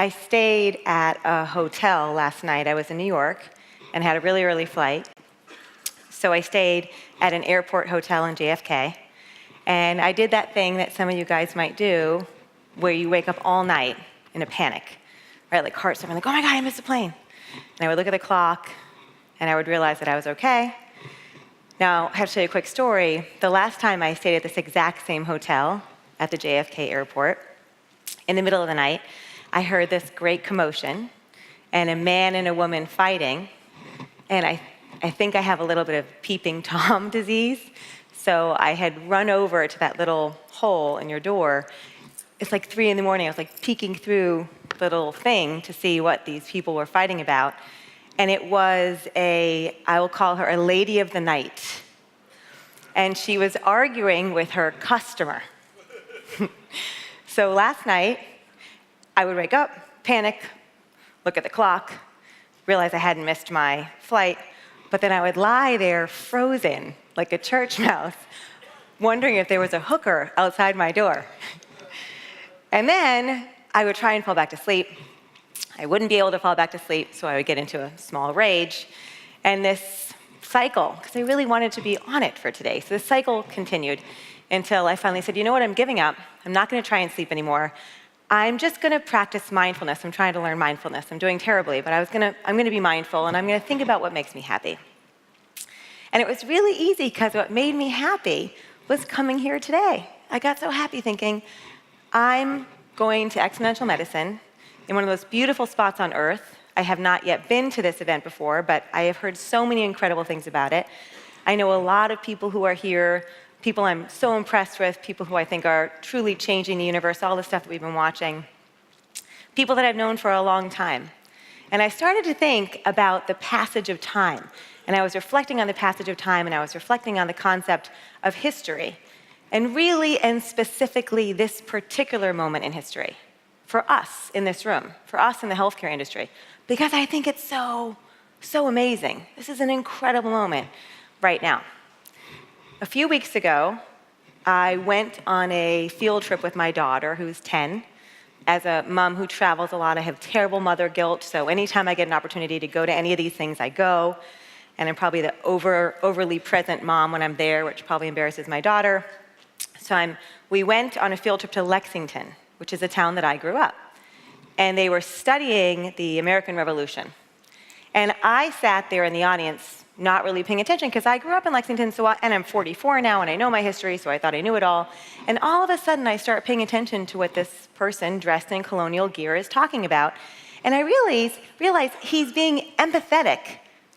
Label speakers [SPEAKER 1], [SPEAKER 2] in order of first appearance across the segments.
[SPEAKER 1] I stayed at a hotel last night. I was in New York and had a really early flight. So I stayed at an airport hotel in JFK. And I did that thing that some of you guys might do, where you wake up all night in a panic, right? Like heart stopping, like, oh my God, I missed a plane. And I would look at the clock, and I would realize that I was okay. Now, I have to tell you a quick story. The last time I stayed at this exact same hotel at the JFK airport, in the middle of the night, I heard this great commotion, and a man and a woman fighting, and I think I have a little bit of peeping Tom disease, so I had run over to that little hole in your door. It's like 3 in the morning. I was like peeking through the little thing to see what these people were fighting about. And it was I will call her a lady of the night. And she was arguing with her customer. So last night, I would wake up, panic, look at the clock, realize I hadn't missed my flight, but then I would lie there frozen, like a church mouse, wondering if there was a hooker outside my door. And then I would try and fall back to sleep. I wouldn't be able to fall back to sleep, so I would get into a small rage. And this cycle, because I really wanted to be on it for today, so this cycle continued until I finally said, you know what, I'm giving up. I'm not going to try and sleep anymore. I'm just going to practice mindfulness. I'm trying to learn mindfulness. I'm doing terribly, but I'm going to be mindful, and I'm going to think about what makes me happy. And it was really easy, because what made me happy was coming here today. I got so happy thinking, I'm going to Exponential Medicine in one of those beautiful spots on Earth. I have not yet been to this event before, but I have heard so many incredible things about it. I know a lot of people who are here, people I'm so impressed with, people who I think are truly changing the universe, all the stuff that we've been watching, people that I've known for a long time. And I started to think about the passage of time. And I was reflecting on the passage of time, and I was reflecting on the concept of history. And really and specifically this particular moment in history, for us in this room, for us in the healthcare industry, because I think it's so amazing. This is an incredible moment right now. A few weeks ago, I went on a field trip with my daughter, who's 10. As a mom who travels a lot, I have terrible mother guilt, so anytime I get an opportunity to go to any of these things, I go. And I'm probably the overly present mom when I'm there, which probably embarrasses my daughter. So we went on a field trip to Lexington, which is a town that I grew up. And they were studying the American Revolution. And I sat there in the audience not really paying attention, because I grew up in Lexington, and I'm 44 now, and I know my history, so I thought I knew it all. And all of a sudden, I start paying attention to what this person dressed in colonial gear is talking about. And I realize he's being empathetic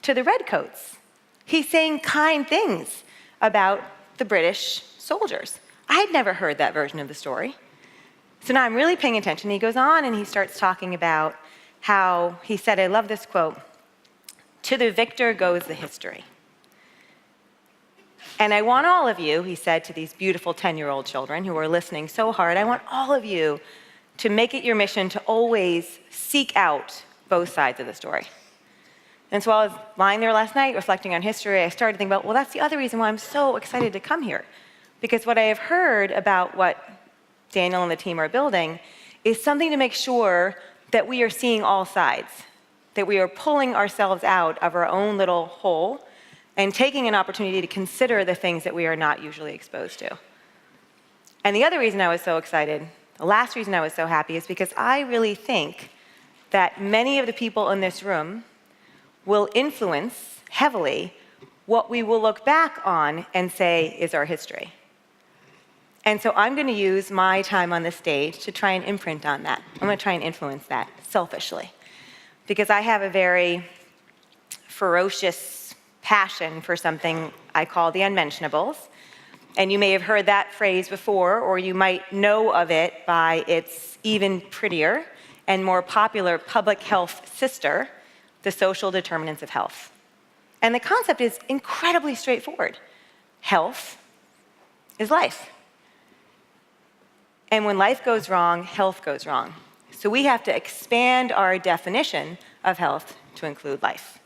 [SPEAKER 1] to the redcoats. He's saying kind things about the British soldiers. I had never heard that version of the story. So now I'm really paying attention. He goes on and he starts talking about how, he said, I love this quote, "To the victor goes the history." And I want all of you, he said to these beautiful 10-year-old children who are listening so hard, I want all of you to make it your mission to always seek out both sides of the story. And so while I was lying there last night reflecting on history, I started to think about, well, that's the other reason why I'm so excited to come here. Because what I have heard about what Daniel and the team are building is something to make sure that we are seeing all sides, that we are pulling ourselves out of our own little hole and taking an opportunity to consider the things that we are not usually exposed to. And the other reason I was so excited, the last reason I was so happy, is because I really think that many of the people in this room will influence heavily what we will look back on and say is our history. And so I'm going to use my time on the stage to try and imprint on that. I'm going to try and influence that selfishly, because I have a very ferocious passion for something I call the Unmentionables. And you may have heard that phrase before, or you might know of it by its even prettier and more popular public health sister, the social determinants of health. And the concept is incredibly straightforward. Health is life. And when life goes wrong, health goes wrong. So we have to expand our definition of health to include life.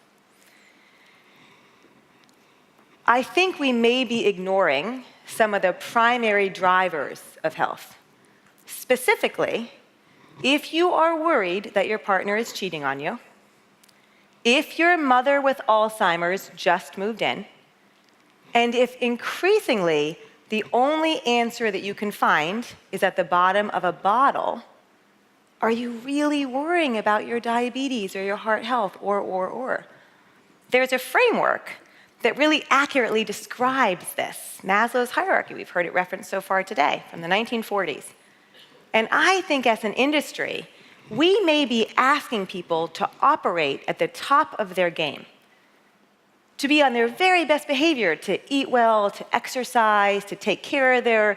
[SPEAKER 1] I think we may be ignoring some of the primary drivers of health. Specifically, If you are worried that your partner is cheating on you, if your mother with Alzheimer's just moved in, and if increasingly the only answer that you can find is at the bottom of a bottle, are you really worrying about your diabetes or your heart health or? There's a framework that really accurately describes this. Maslow's hierarchy, we've heard it referenced so far today, from the 1940s. And I think as an industry, we may be asking people to operate at the top of their game, to be on their very best behavior, to eat well, to exercise, to take care of their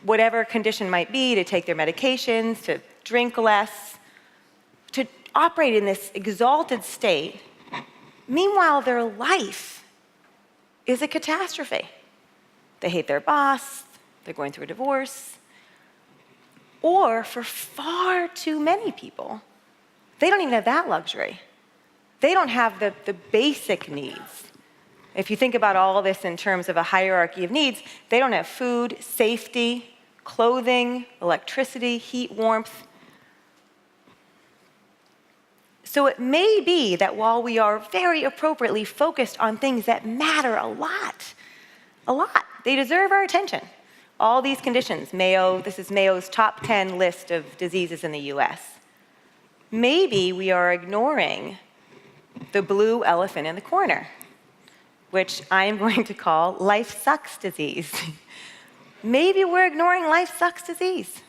[SPEAKER 1] whatever condition might be, to take their medications, to drink less, to operate in this exalted state. Meanwhile, their life is a catastrophe. They hate their boss, they're going through a divorce, or for far too many people, they don't even have that luxury. They don't have the basic needs. If you think about all this in terms of a hierarchy of needs, they don't have food, safety, clothing, electricity, heat, warmth. So it may be that while we are very appropriately focused on things that matter a lot, they deserve our attention. All these conditions, Mayo, this is Mayo's top 10 list of diseases in the US. Maybe we are ignoring the blue elephant in the corner, which I am going to call life sucks disease. Maybe we're ignoring life sucks disease.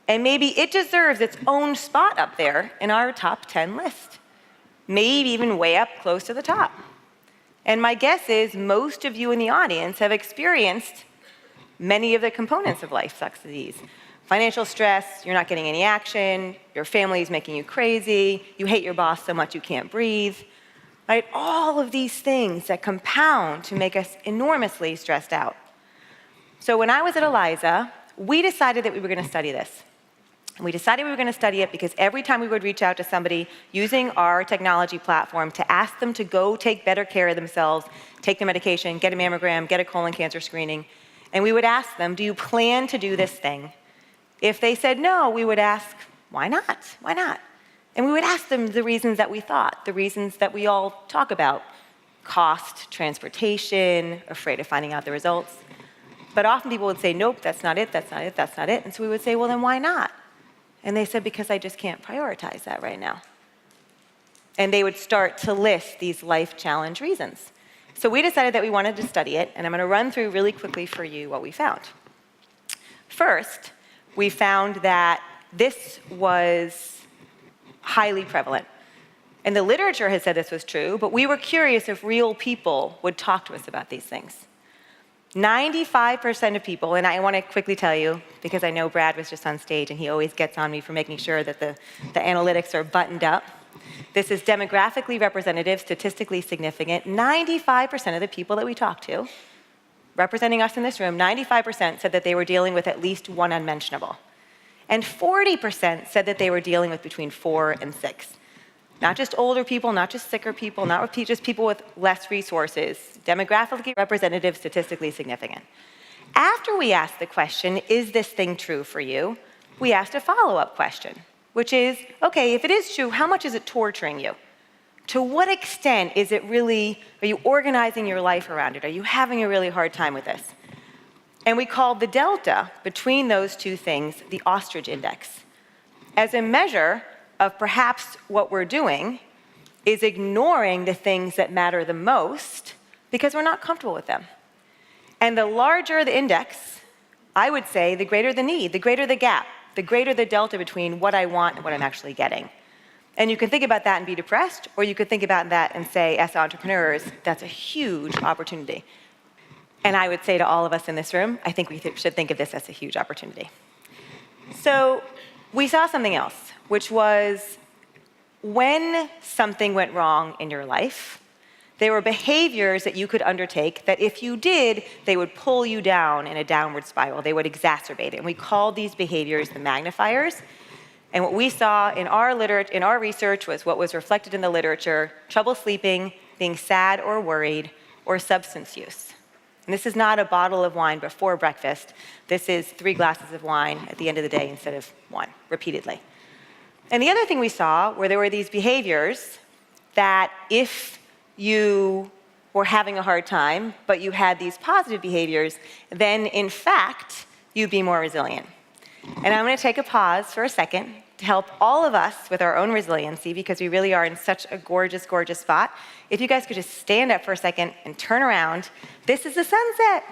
[SPEAKER 1] And maybe it deserves its own spot up there in our top 10 list. Maybe even way up close to the top. And my guess is most of you in the audience have experienced many of the components of life sucks disease. Financial stress, you're not getting any action, your family is making you crazy, you hate your boss so much you can't breathe, right? All of these things that compound to make us enormously stressed out. So when I was at Eliza, we decided that we were going to study this. And we decided we were going to study it because every time we would reach out to somebody using our technology platform to ask them to go take better care of themselves, take the medication, get a mammogram, get a colon cancer screening, and we would ask them, do you plan to do this thing? If they said no, we would ask, why not? Why not? And we would ask them the reasons that we thought, the reasons that we all talk about: cost, transportation, afraid of finding out the results. But often people would say, nope, that's not it, that's not it, that's not it. And so we would say, well, then why not? And they said, because I just can't prioritize that right now. And they would start to list these life challenge reasons. So we decided that we wanted to study it, and I'm going to run through really quickly for you what we found. First, we found that this was highly prevalent. And the literature has said this was true, but we were curious if real people would talk to us about these things. 95% of people, and I want to quickly tell you, because I know Brad was just on stage and he always gets on me for making sure that the analytics are buttoned up. This is demographically representative, statistically significant. 95% of the people that we talked to, representing us in this room, 95% said that they were dealing with at least one unmentionable. And 40% said that they were dealing with between 4 and 6. Not just older people, not just sicker people, not just people with less resources, demographically representative, statistically significant. After we asked the question, is this thing true for you? We asked a follow-up question, which is, okay, if it is true, how much is it torturing you? To what extent is it really, are you organizing your life around it? Are you having a really hard time with this? And we called the delta between those two things the ostrich index, as a measure of perhaps what we're doing is ignoring the things that matter the most because we're not comfortable with them. And the larger the index, I would say, the greater the need, the greater the gap, the greater the delta between what I want and what I'm actually getting. And you can think about that and be depressed, or you could think about that and say, as entrepreneurs, that's a huge opportunity. And I would say to all of us in this room, I think we should think of this as a huge opportunity. So we saw something else, which was when something went wrong in your life, there were behaviors that you could undertake that if you did, they would pull you down in a downward spiral. They would exacerbate it. And we called these behaviors the magnifiers. And what we saw in our research was what was reflected in the literature: trouble sleeping, being sad or worried, or substance use. And this is not a bottle of wine before breakfast. This is 3 glasses of wine at the end of the day instead of 1, repeatedly. And the other thing we saw were there were these behaviors that if you were having a hard time, but you had these positive behaviors, then in fact, you'd be more resilient. And I'm going to take a pause for a second to help all of us with our own resiliency, because we really are in such a gorgeous, gorgeous spot. If you guys could just stand up for a second and turn around. This is the sunset.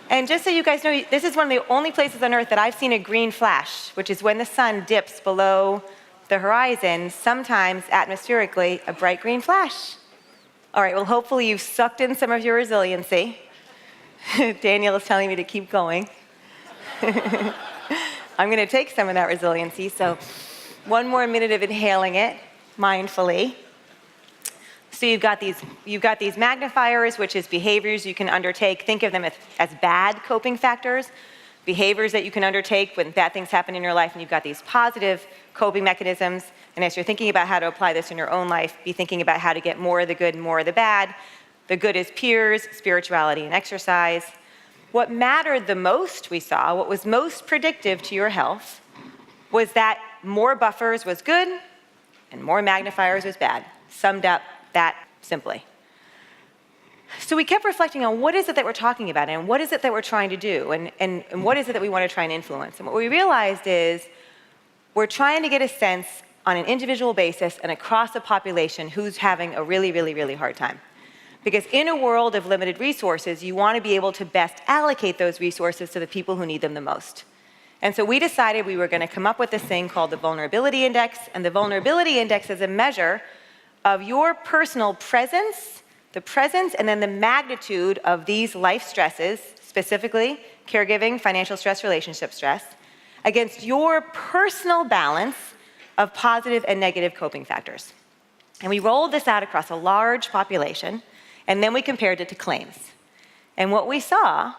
[SPEAKER 1] And just so you guys know, this is one of the only places on Earth that I've seen a green flash, which is when the sun dips below the horizon, sometimes atmospherically, a bright green flash. All right, well, hopefully you've sucked in some of your resiliency. Daniel is telling me to keep going. I'm going to take some of that resiliency, so 1 more minute of inhaling it mindfully. So you've got these magnifiers, which is behaviors you can undertake. Think of them as bad coping factors, behaviors that you can undertake when bad things happen in your life, and you've got these positive coping mechanisms. And as you're thinking about how to apply this in your own life, be thinking about how to get more of the good and more of the bad. The good is peers, spirituality, and exercise. What mattered the most, we saw, what was most predictive to your health, was that more buffers was good and more magnifiers was bad. Summed up that simply. So we kept reflecting on what is it that we're talking about and what is it that we're trying to do and what is it that we want to try and influence. And what we realized is we're trying to get a sense on an individual basis and across a population who's having a really, really, really hard time. Because in a world of limited resources, you want to be able to best allocate those resources to the people who need them the most. And so we decided we were going to come up with this thing called the Vulnerability Index. And the Vulnerability Index is a measure of your personal presence, and then the magnitude of these life stresses, specifically caregiving, financial stress, relationship stress, against your personal balance of positive and negative coping factors. And we rolled this out across a large population, and then we compared it to claims. And what we saw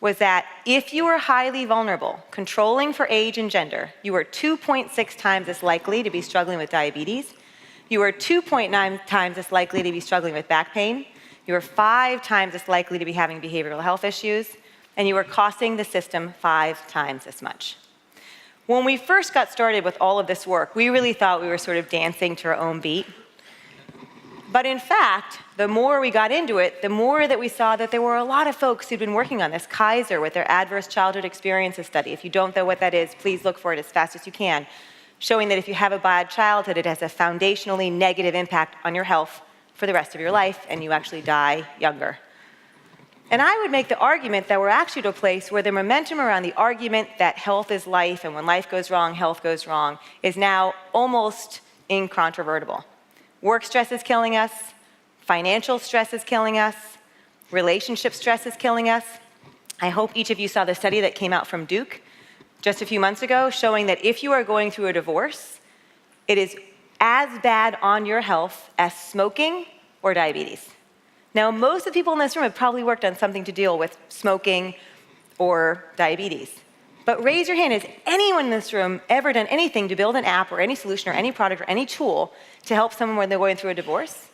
[SPEAKER 1] was that if you were highly vulnerable, controlling for age and gender, you were 2.6 times as likely to be struggling with diabetes. You were 2.9 times as likely to be struggling with back pain. You were 5 times as likely to be having behavioral health issues. And you were costing the system 5 times as much. When we first got started with all of this work, we really thought we were sort of dancing to our own beat. But in fact, the more we got into it, the more that we saw that there were a lot of folks who'd been working on this. Kaiser with their Adverse Childhood Experiences study. If you don't know what that is, please look for it as fast as you can. Showing that if you have a bad childhood, it has a foundationally negative impact on your health for the rest of your life, and you actually die younger. And I would make the argument that we're actually to a place where the momentum around the argument that health is life, and when life goes wrong, health goes wrong, is now almost incontrovertible. Work stress is killing us, financial stress is killing us, relationship stress is killing us. I hope each of you saw the study that came out from Duke just a few months ago, showing that if you are going through a divorce, it is as bad on your health as smoking or diabetes. Now, most of the people in this room have probably worked on something to deal with smoking or diabetes. But raise your hand, has anyone in this room ever done anything to build an app or any solution or any product or any tool to help someone when they're going through a divorce?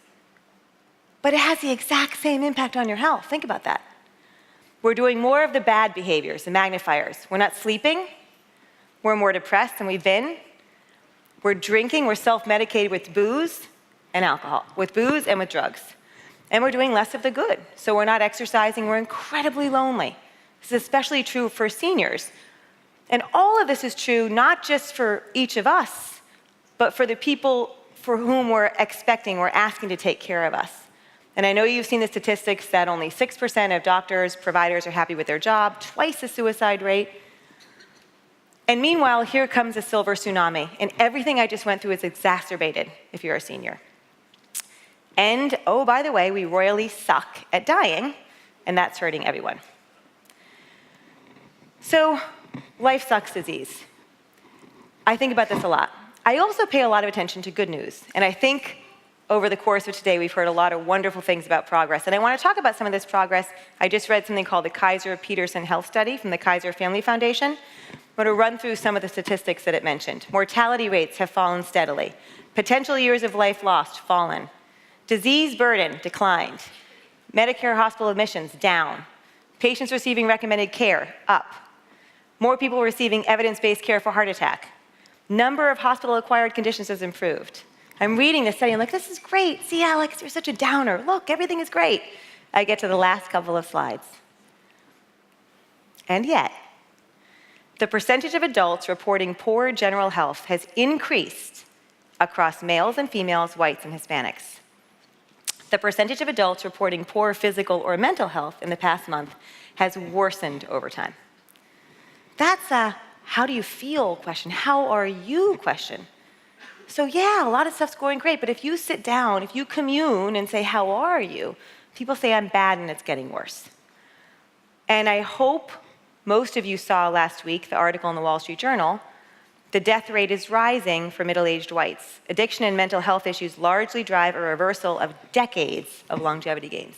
[SPEAKER 1] But it has the exact same impact on your health. Think about that. We're doing more of the bad behaviors, the magnifiers. We're not sleeping. We're more depressed than we've been. We're drinking. We're self-medicated with booze and alcohol, with booze and with drugs. And we're doing less of the good. So we're not exercising. We're incredibly lonely. This is especially true for seniors. And all of this is true not just for each of us, but for the people for whom we're asking to take care of us. And I know you've seen the statistics that only 6% of doctors, providers are happy with their job, twice the suicide rate. And meanwhile, here comes a silver tsunami, and everything I just went through is exacerbated if you're a senior. And, oh, by the way, we royally suck at dying, and that's hurting everyone. So, life sucks disease. I think about this a lot. I also pay a lot of attention to good news, and I think over the course of today, we've heard a lot of wonderful things about progress, and I want to talk about some of this progress. I just read something called the Kaiser-Peterson Health Study from the Kaiser Family Foundation. I'm going to run through some of the statistics that it mentioned. Mortality rates have fallen steadily. Potential years of life lost, fallen. Disease burden, declined. Medicare hospital admissions, down. Patients receiving recommended care, up. More people receiving evidence-based care for heart attack. Number of hospital-acquired conditions has improved. I'm reading this study, I'm like, this is great. See, Alex, you're such a downer. Look, everything is great. I get to the last couple of slides. And yet, the percentage of adults reporting poor general health has increased across males and females, whites and Hispanics. The percentage of adults reporting poor physical or mental health in the past month has worsened over time. That's a how do you feel question, how are you question. So yeah, a lot of stuff's going great, but if you sit down, if you commune and say, how are you? People say, I'm bad and it's getting worse. And I hope most of you saw last week the article in the Wall Street Journal. The death rate is rising for middle-aged whites. Addiction and mental health issues largely drive a reversal of decades of longevity gains.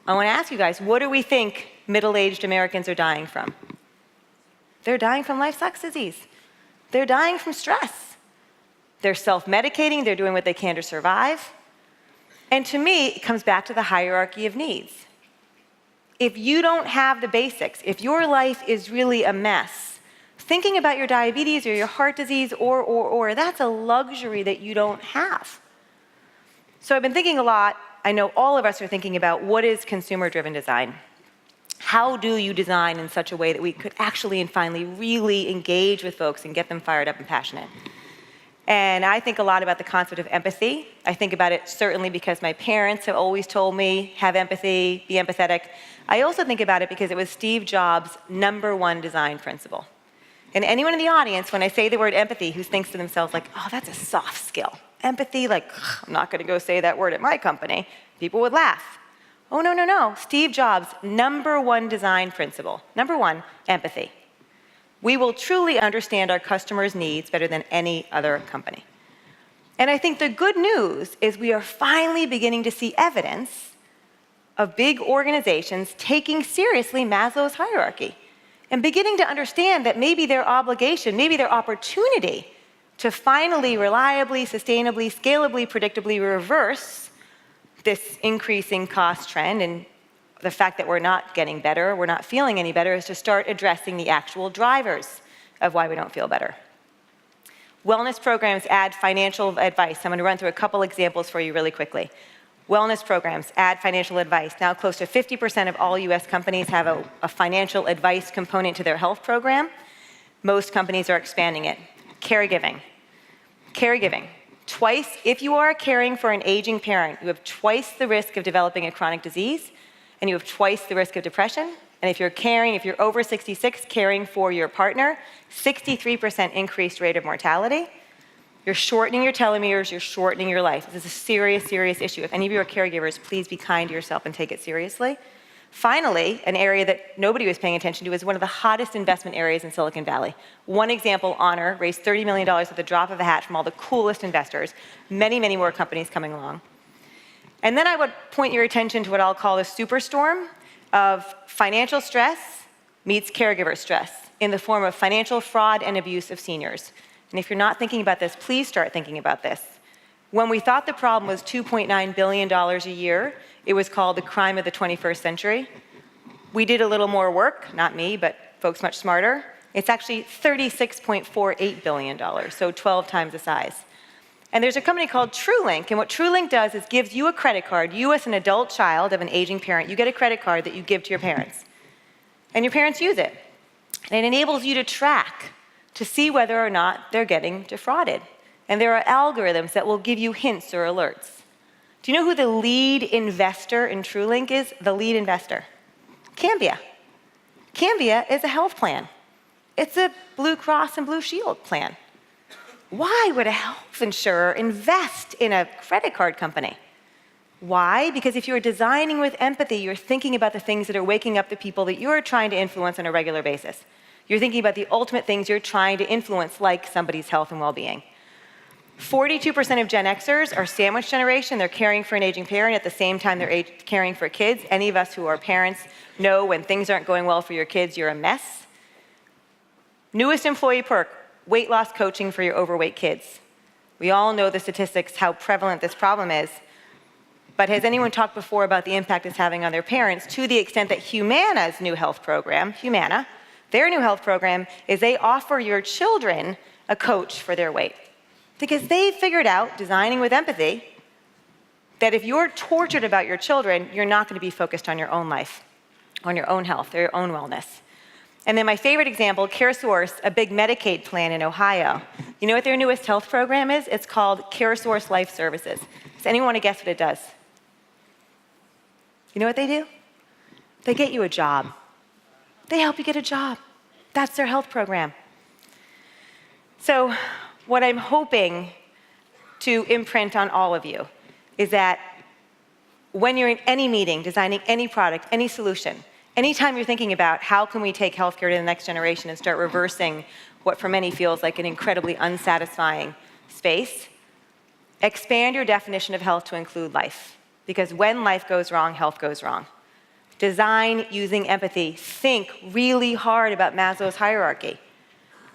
[SPEAKER 1] I want to ask you guys, what do we think middle-aged Americans are dying from? They're dying from life sucks disease. They're dying from stress. They're self-medicating, they're doing what they can to survive. And to me, it comes back to the hierarchy of needs. If you don't have the basics, if your life is really a mess, thinking about your diabetes or your heart disease or, that's a luxury that you don't have. So I've been thinking a lot, I know all of us are thinking about what is consumer-driven design? How do you design in such a way that we could actually and finally really engage with folks and get them fired up and passionate? And I think a lot about the concept of empathy. I think about it certainly because my parents have always told me, have empathy, be empathetic. I also think about it because it was Steve Jobs' #1 design principle. And anyone in the audience, when I say the word empathy, who thinks to themselves like, oh, that's a soft skill. Empathy, like, I'm not gonna go say that word at my company. People would laugh. Oh, no, no, no. Steve Jobs' #1 design principle. #1, empathy. We will truly understand our customers' needs better than any other company. And I think the good news is we are finally beginning to see evidence of big organizations taking seriously Maslow's hierarchy and beginning to understand that maybe their obligation, maybe their opportunity to finally, reliably, sustainably, scalably, predictably reverse this increasing cost trend and the fact that we're not getting better, we're not feeling any better, is to start addressing the actual drivers of why we don't feel better. Wellness programs add financial advice. I'm going to run through a couple examples for you really quickly. Wellness programs add financial advice. Now close to 50% of all US companies have a financial advice component to their health program. Most companies are expanding it. Caregiving. Caregiving. Twice, if you are caring for an aging parent, you have twice the risk of developing a chronic disease, and you have twice the risk of depression. And if you're over 66, caring for your partner, 63% increased rate of mortality. You're shortening your telomeres, you're shortening your life. This is a serious, serious issue. If any of you are caregivers, please be kind to yourself and take it seriously. Finally, an area that nobody was paying attention to is one of the hottest investment areas in Silicon Valley. One example, Honor, raised $30 million at the drop of a hat from all the coolest investors. Many, many more companies coming along. And then I would point your attention to what I'll call the superstorm of financial stress meets caregiver stress in the form of financial fraud and abuse of seniors. And if you're not thinking about this, please start thinking about this. When we thought the problem was $2.9 billion a year, it was called the crime of the 21st century. We did a little more work, not me, but folks much smarter. It's actually $36.48 billion, so 12 times the size. And there's a company called TrueLink, and what TrueLink does is gives you a credit card. You as an adult child of an aging parent, you get a credit card that you give to your parents. And your parents use it. And it enables you to track, to see whether or not they're getting defrauded. And there are algorithms that will give you hints or alerts. Do you know who the lead investor in TrueLink is? The lead investor. Cambia. Cambia is a health plan. It's a Blue Cross and Blue Shield plan. Why would a health insurer invest in a credit card company? Why? Because if you're designing with empathy, you're thinking about the things that are waking up the people that you're trying to influence on a regular basis. You're thinking about the ultimate things you're trying to influence, like somebody's health and well-being. 42% of Gen Xers are sandwich generation. They're caring for an aging parent at the same time they're caring for kids. Any of us who are parents know when things aren't going well for your kids, you're a mess. Newest employee perk, weight loss coaching for your overweight kids. We all know the statistics, how prevalent this problem is. but has anyone talked before about the impact it's having on their parents, to the extent that Humana's new health program, Humana, their new health program is they offer your children a coach for their weight. Because they figured out, designing with empathy, that if you're tortured about your children, you're not going to be focused on your own life, on your own health, or your own wellness. And then my favorite example, CareSource, a big Medicaid plan in Ohio. You know what their newest health program is? It's called CareSource Life Services. Does anyone want to guess what it does? You know what they do? They get you a job. They help you get a job. That's their health program. So what I'm hoping to imprint on all of you is that when you're in any meeting, designing any product, any solution, anytime you're thinking about how can we take healthcare to the next generation and start reversing what for many feels like an incredibly unsatisfying space, expand your definition of health to include life. Because when life goes wrong, health goes wrong. Design using empathy. Think really hard about Maslow's hierarchy.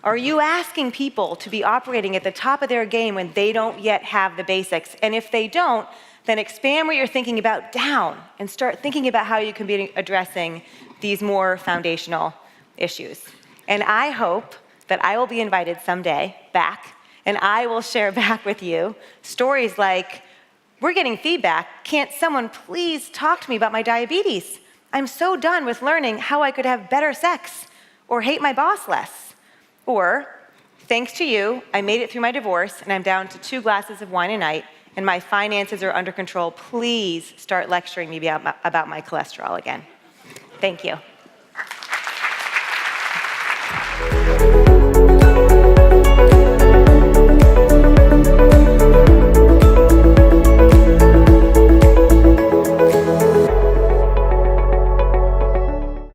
[SPEAKER 1] Are you asking people to be operating at the top of their game when they don't yet have the basics? And if they don't, then expand what you're thinking about down and start thinking about how you can be addressing these more foundational issues. And I hope that I will be invited someday back, and I will share back with you stories like, we're getting feedback. Can't someone please talk to me about my diabetes? I'm so done with learning how I could have better sex or hate my boss less. Or, thanks to you, I made it through my divorce and I'm down to 2 glasses of wine a night and my finances are under control. Please start lecturing me about my cholesterol again. Thank you.